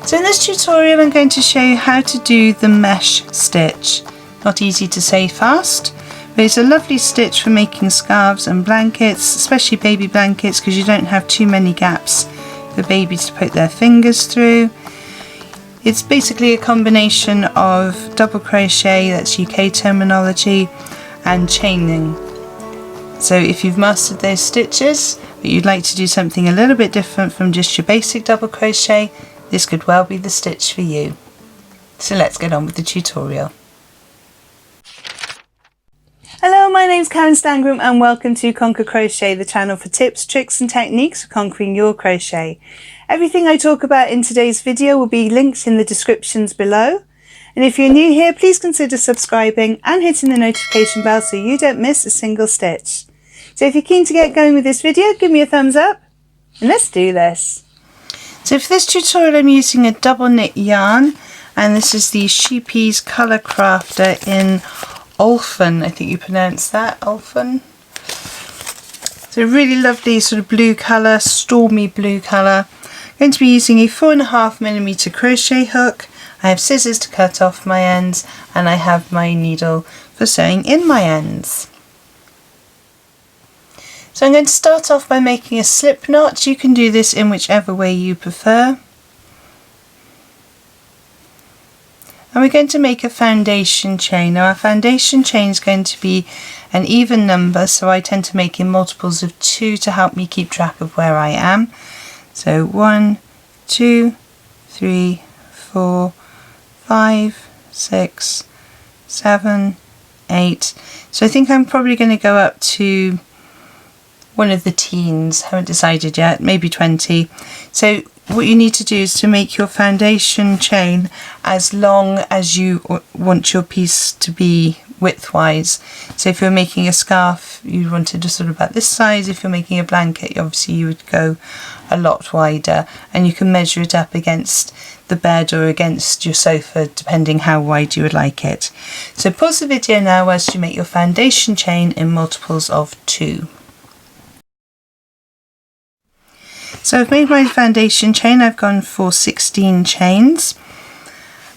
So in this tutorial I'm going to show you how to do the mesh stitch. Not easy to say fast, but it's a lovely stitch for making scarves and blankets, especially baby blankets, because you don't have too many gaps for babies to put their fingers through. It's basically a combination of double crochet, that's UK terminology, and chaining. So if you've mastered those stitches, but you'd like to do something a little bit different from just your basic double crochet, this could well be the stitch for you. So let's get on with the tutorial. Hello, my name's Karen Stangram and welcome to Conquer Crochet, the channel for tips, tricks and techniques for conquering your crochet. Everything I talk about in today's video will be linked in the descriptions below. And if you're new here, please consider subscribing and hitting the notification bell so you don't miss a single stitch. So if you're keen to get going with this video, give me a thumbs up and let's do this. So for this tutorial I'm using a double knit yarn, and this is the Sheepies Colour Crafter in Olphin, I think you pronounce that, Olphin. It's a really lovely sort of blue colour, stormy blue colour. I'm going to be using a 4.5mm crochet hook. I have scissors to cut off my ends, and I have my needle for sewing in my ends. So I'm going to start off by making a slip knot. You can do this in whichever way you prefer. And we're going to make a foundation chain. Now our foundation chain is going to be an even number, so I tend to make in multiples of 2 to help me keep track of where I am. So 1, 2, 3, 4, 5, 6, 7, 8. So I think I'm probably going to go up to one of the teens, haven't decided yet, maybe 20. So what you need to do is to make your foundation chain as long as you want your piece to be widthwise. So if you're making a scarf, you want it to sort of about this size. If you're making a blanket, obviously you would go a lot wider, and you can measure it up against the bed or against your sofa depending how wide you would like it. So pause the video now whilst you make your foundation chain in multiples of 2. So I've made my foundation chain. I've gone for 16 chains,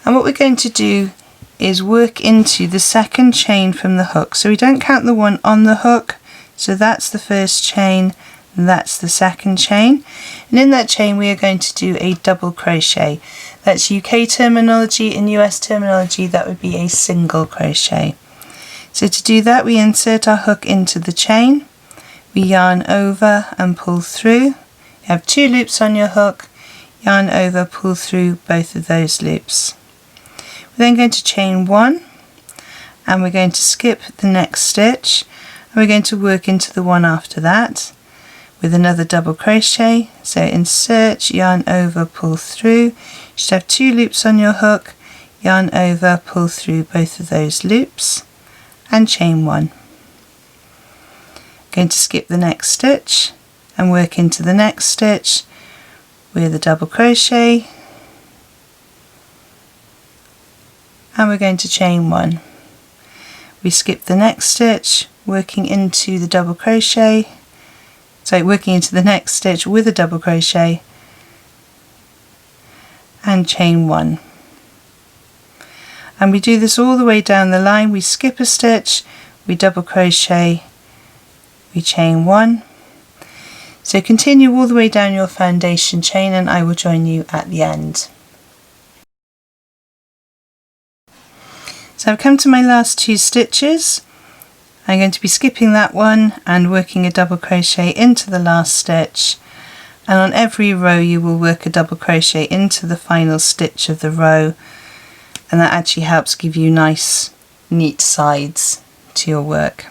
and what we're going to do is work into the second chain from the hook. So we don't count the one on the hook, so that's the first chain and that's the second chain, and in that chain we are going to do a double crochet. That's UK terminology. In US terminology that would be a single crochet. So to do that we insert our hook into the chain, we yarn over and pull through. You have 2 loops on your hook, yarn over, pull through both of those loops. We're then going to chain 1, and we're going to skip the next stitch, and we're going to work into the one after that with another double crochet. So insert, yarn over, pull through. You should have 2 loops on your hook, yarn over, pull through both of those loops, and chain 1. Going to skip the next stitch and work into the next stitch with a double crochet, and we're going to chain 1. We skip the next stitch, working into the double crochet, working into the next stitch with a double crochet, and chain 1. And we do this all the way down the line. We skip a stitch, we double crochet, we chain 1. So continue all the way down your foundation chain, and I will join you at the end. So I've come to my last 2 stitches. I'm going to be skipping that one and working a double crochet into the last stitch, and on every row you will work a double crochet into the final stitch of the row, and that actually helps give you nice neat sides to your work.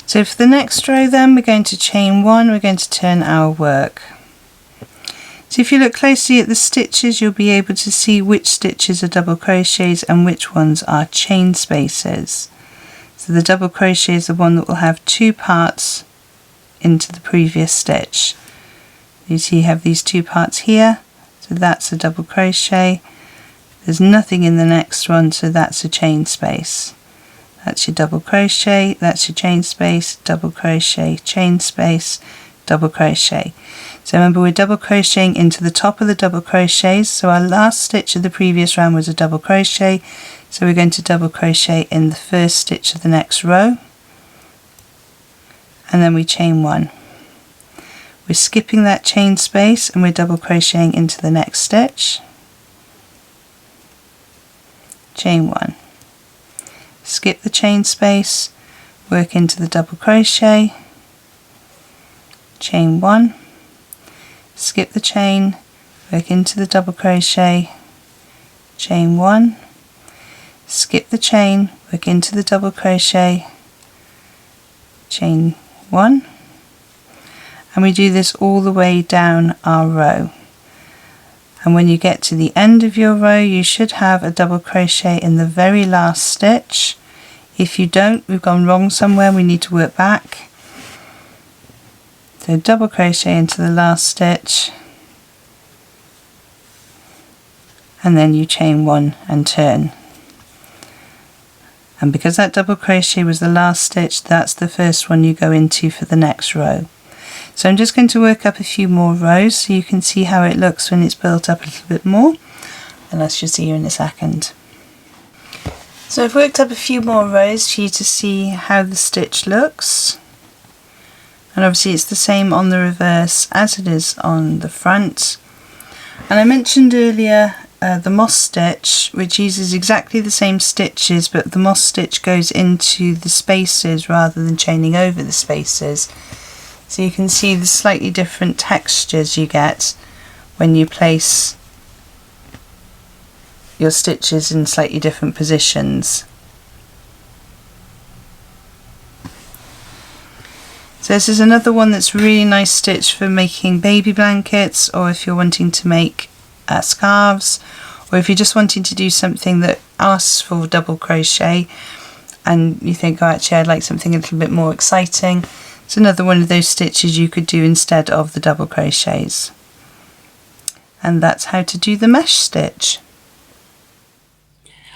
So for the next row then we're going to chain 1, we're going to turn our work. So if you look closely at the stitches you'll be able to see which stitches are double crochets and which ones are chain spaces. So the double crochet is the one that will have 2 parts into the previous stitch. You see you have these 2 parts here, so that's a double crochet. There's nothing in the next one, so that's a chain space. That's your double crochet, that's your chain space, double crochet, chain space, double crochet. So remember, we're double crocheting into the top of the double crochets. So our last stitch of the previous round was a double crochet. So we're going to double crochet in the first stitch of the next row. And then we chain 1. We're skipping that chain space and we're double crocheting into the next stitch. Chain 1. Skip the chain space, work into the double crochet, chain 1, skip the chain, work into the double crochet, chain 1, skip the chain, work into the double crochet, chain 1, and we do this all the way down our row. And when you get to the end of your row, you should have a double crochet in the very last stitch. If you don't, we've gone wrong somewhere, we need to work back. So double crochet into the last stitch, and then you chain 1 and turn. And because that double crochet was the last stitch, that's the first one you go into for the next row. So I'm just going to work up a few more rows so you can see how it looks when it's built up a little bit more, and I shall see you in a second. So I've worked up a few more rows for you to see how the stitch looks, and obviously it's the same on the reverse as it is on the front. And I mentioned earlier the moss stitch, which uses exactly the same stitches, but the moss stitch goes into the spaces rather than chaining over the spaces. So you can see the slightly different textures you get when you place your stitches in slightly different positions. So this is another one that's really nice stitch for making baby blankets, or if you're wanting to make scarves, or if you're just wanting to do something that asks for double crochet and you think, oh, actually I'd like something a little bit more exciting. It's another one of those stitches you could do instead of the double crochets. And that's how to do the mesh stitch.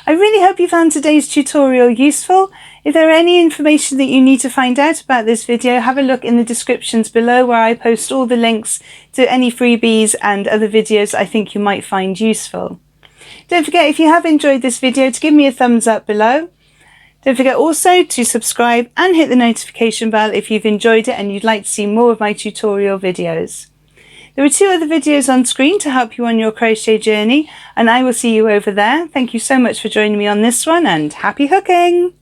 I really hope you found today's tutorial useful. If there are any information that you need to find out about this video, have a look in the descriptions below where I post all the links to any freebies and other videos I think you might find useful. Don't forget, if you have enjoyed this video, to give me a thumbs up below. Don't forget also to subscribe and hit the notification bell if you've enjoyed it and you'd like to see more of my tutorial videos. There are 2 other videos on screen to help you on your crochet journey, and I will see you over there. Thank you so much for joining me on this one, and happy hooking!